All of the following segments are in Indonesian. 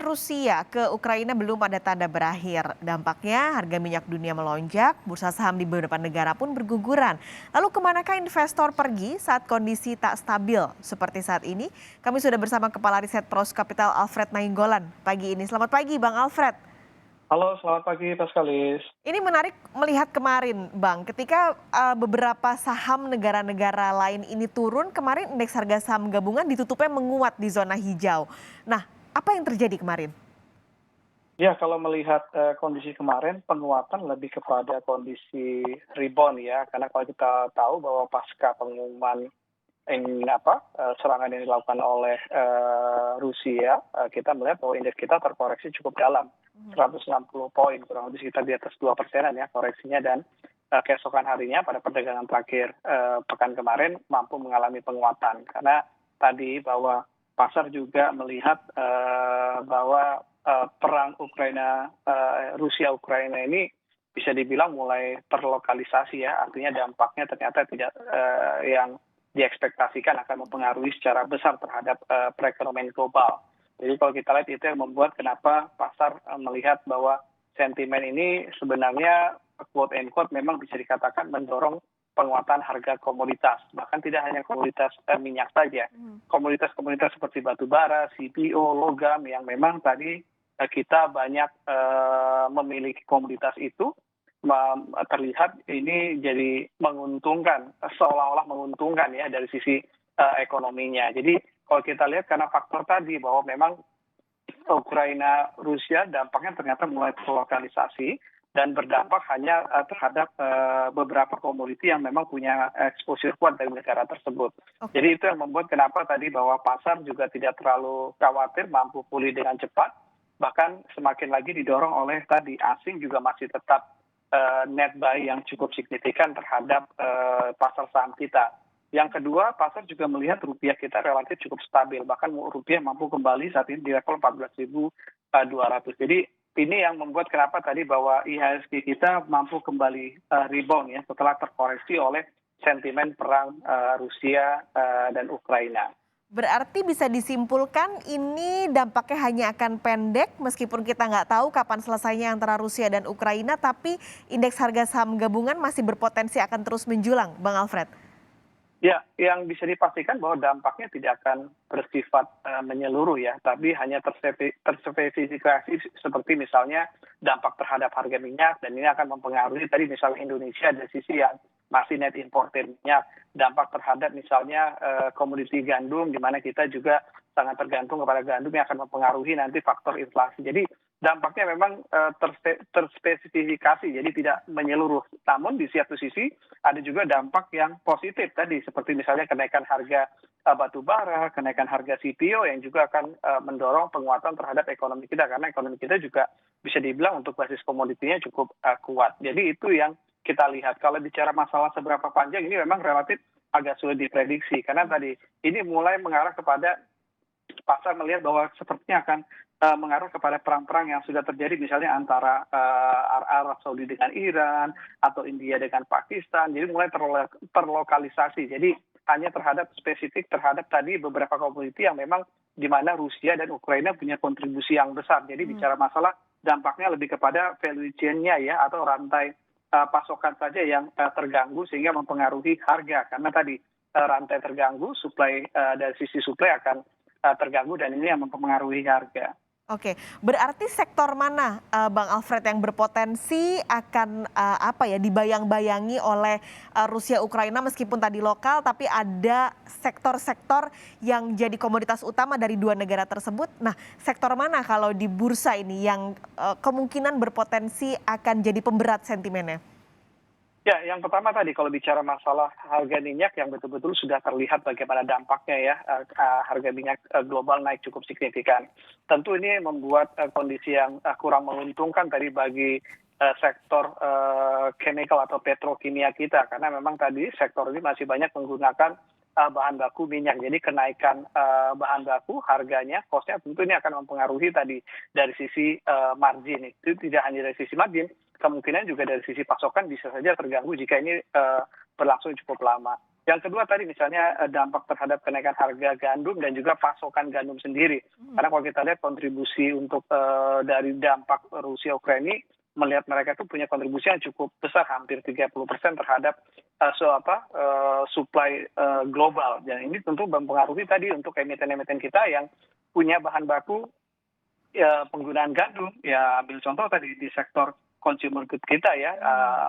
Rusia ke Ukraina belum ada tanda berakhir. Dampaknya harga minyak dunia melonjak, bursa saham di beberapa negara pun berguguran. Lalu kemanakah investor pergi saat kondisi tak stabil seperti saat ini? Kami sudah bersama Kepala Riset Pros Capital Alfred Nainggolan pagi ini. Selamat pagi Bang Alfred. Halo, selamat pagi Paskalis. Ini menarik melihat kemarin Bang, ketika beberapa saham negara-negara lain ini turun, kemarin indeks harga saham gabungan ditutupnya menguat di zona hijau. Nah, apa yang terjadi kemarin? Ya, kalau melihat kondisi kemarin, penguatan lebih kepada kondisi rebound ya, karena kalau kita tahu bahwa pasca pengumuman serangan yang dilakukan oleh Rusia, kita melihat bahwa indeks kita terkoreksi cukup dalam, 160 poin, kurang lebih sekitar di atas 2%-an ya koreksinya, dan keesokan harinya pada perdagangan terakhir pekan kemarin mampu mengalami penguatan, karena tadi bahwa pasar juga melihat bahwa perang Rusia-Ukraina ini bisa dibilang mulai terlokalisasi ya, artinya dampaknya ternyata tidak yang diekspektasikan akan mempengaruhi secara besar terhadap perekonomian global. Jadi kalau kita lihat itu yang membuat kenapa pasar melihat bahwa sentimen ini sebenarnya quote and quote memang bisa dikatakan mendorong penguatan harga komoditas. Bahkan tidak hanya komoditas minyak saja. Komoditas-komoditas seperti batu bara, CPO, logam yang memang tadi kita banyak memiliki komoditas itu, terlihat ini jadi menguntungkan, seolah-olah menguntungkan ya dari sisi ekonominya. Jadi kalau kita lihat karena faktor tadi bahwa memang Ukraina Rusia dampaknya ternyata mulai terlokalisasi dan berdampak hanya terhadap beberapa komoditi yang memang punya exposure kuat dari negara tersebut. Jadi itu yang membuat kenapa tadi bahwa pasar juga tidak terlalu khawatir, mampu pulih dengan cepat, bahkan semakin lagi didorong oleh tadi asing juga masih tetap net buy yang cukup signifikan terhadap pasar saham kita. Yang kedua, pasar juga melihat rupiah kita relatif cukup stabil, bahkan rupiah mampu kembali saat ini di level 14.200. Jadi ini yang membuat kenapa tadi bahwa IHSG kita mampu kembali rebound ya setelah terkoreksi oleh sentimen perang Rusia dan Ukraina. Berarti bisa disimpulkan ini dampaknya hanya akan pendek meskipun kita nggak tahu kapan selesainya antara Rusia dan Ukraina, tapi indeks harga saham gabungan masih berpotensi akan terus menjulang, Bang Alfred. Ya, yang bisa dipastikan bahwa dampaknya tidak akan bersifat menyeluruh ya, tapi hanya terspesifikasi seperti misalnya dampak terhadap harga minyak, dan ini akan mempengaruhi tadi misalnya Indonesia dari sisi yang masih net importer minyak, dampak terhadap misalnya komoditi gandum, di mana kita juga sangat tergantung kepada gandum yang akan mempengaruhi nanti faktor inflasi. Jadi dampaknya memang terspesifikasi, jadi tidak menyeluruh. Namun di satu sisi ada juga dampak yang positif tadi, seperti misalnya kenaikan harga batu bara, kenaikan harga CPO yang juga akan mendorong penguatan terhadap ekonomi kita, karena ekonomi kita juga bisa dibilang untuk basis komoditinya cukup kuat. Jadi itu yang kita lihat. Kalau bicara masalah seberapa panjang, ini memang relatif agak sulit diprediksi, karena tadi ini mulai mengarah kepada pasar melihat bahwa sepertinya akan mengarah kepada perang-perang yang sudah terjadi misalnya antara Arab Saudi dengan Iran atau India dengan Pakistan. Jadi mulai terlokalisasi. Jadi hanya terhadap spesifik terhadap tadi beberapa komoditi yang memang di mana Rusia dan Ukraina punya kontribusi yang besar. Jadi bicara masalah dampaknya lebih kepada value chain-nya ya, atau rantai pasokan saja yang terganggu sehingga mempengaruhi harga. Karena tadi rantai terganggu, dari sisi suplai akan terganggu, dan ini yang mempengaruhi harga. Oke, berarti sektor mana Bang Alfred yang berpotensi akan dibayang-bayangi oleh Rusia Ukraina meskipun tadi lokal, tapi ada sektor-sektor yang jadi komoditas utama dari dua negara tersebut. Nah, sektor mana kalau di bursa ini yang kemungkinan berpotensi akan jadi pemberat sentimennya? Ya, yang pertama tadi kalau bicara masalah harga minyak yang betul-betul sudah terlihat bagaimana dampaknya ya, harga minyak global naik cukup signifikan. Tentu ini membuat kondisi yang kurang menguntungkan tadi bagi sektor chemical atau petrokimia kita, karena memang tadi sektor ini masih banyak menggunakan bahan baku minyak. Jadi kenaikan bahan baku harganya, cost-nya tentu ini akan mempengaruhi tadi dari sisi margin. Itu tidak hanya dari sisi margin, kemungkinan juga dari sisi pasokan bisa saja terganggu jika ini berlangsung cukup lama. Yang kedua tadi misalnya dampak terhadap kenaikan harga gandum dan juga pasokan gandum sendiri. Karena kalau kita lihat kontribusi untuk dari dampak Rusia Ukraina ini, melihat mereka itu punya kontribusi yang cukup besar, hampir 30% terhadap supply global. Dan ini tentu mempengaruhi tadi untuk emiten-emiten kita yang punya bahan baku penggunaan gandum. Ya ambil contoh tadi di sektor consumer good kita ya,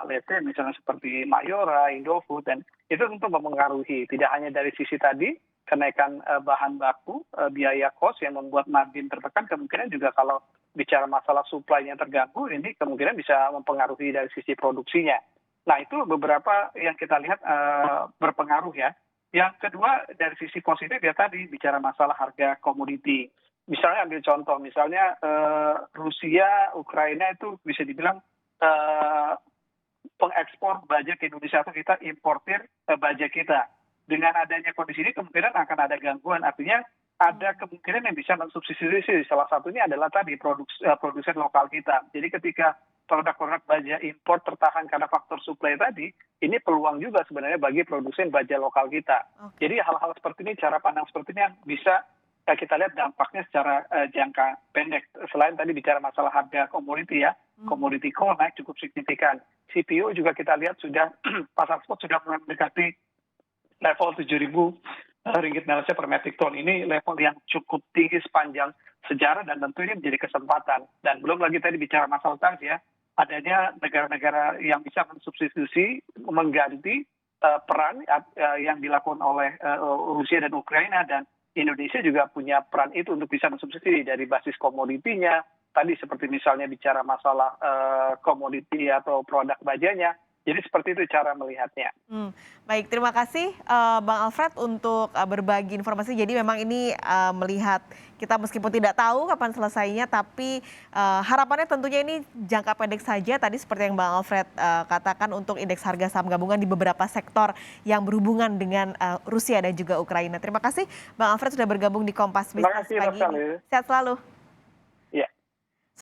let's say misalnya seperti Mayora, Indofood, dan itu tentu mempengaruhi tidak hanya dari sisi tadi kenaikan bahan baku, biaya cost yang membuat margin tertekan, kemungkinan juga kalau bicara masalah supply-nya terganggu, ini kemungkinan bisa mempengaruhi dari sisi produksinya. Nah itu beberapa yang kita lihat berpengaruh ya. Yang kedua dari sisi positif ya tadi bicara masalah harga komoditi. Misalnya ambil contoh, misalnya Rusia, Ukraina itu bisa dibilang pengekspor baja ke Indonesia atau kita importir baja kita. Dengan adanya kondisi ini kemungkinan akan ada gangguan, artinya ada kemungkinan yang bisa mensubsidi. Salah satunya adalah tadi produsen lokal kita. Jadi ketika produk-produk baja impor tertahan karena faktor supply tadi, ini peluang juga sebenarnya bagi produsen baja lokal kita. Jadi hal-hal seperti ini, cara pandang seperti ini yang bisa kita lihat dampaknya secara jangka pendek. Selain tadi bicara masalah harga komoditi ya, komoditi coal naik cukup signifikan. CPO juga kita lihat sudah pasar spot sudah mendekati level 7.000 ringgit Malaysia per metric ton. Ini level yang cukup tinggi sepanjang sejarah dan tentu ini menjadi kesempatan. Dan belum lagi tadi bicara masalah tangsi ya, adanya negara-negara yang bisa mensubstitusi, mengganti peran yang dilakukan oleh Rusia dan Ukraina, dan Indonesia juga punya peran itu untuk bisa mensubsidi dari basis komoditinya. Tadi seperti misalnya bicara masalah komoditi atau produk bajanya. Jadi seperti itu cara melihatnya. Baik, terima kasih Bang Alfred untuk berbagi informasi. Jadi memang ini melihat kita meskipun tidak tahu kapan selesainya, tapi harapannya tentunya ini jangka pendek saja. Tadi seperti yang Bang Alfred katakan untuk indeks harga saham gabungan di beberapa sektor yang berhubungan dengan Rusia dan juga Ukraina. Terima kasih Bang Alfred sudah bergabung di Kompas Bisnis pagi ini. Sehat selalu.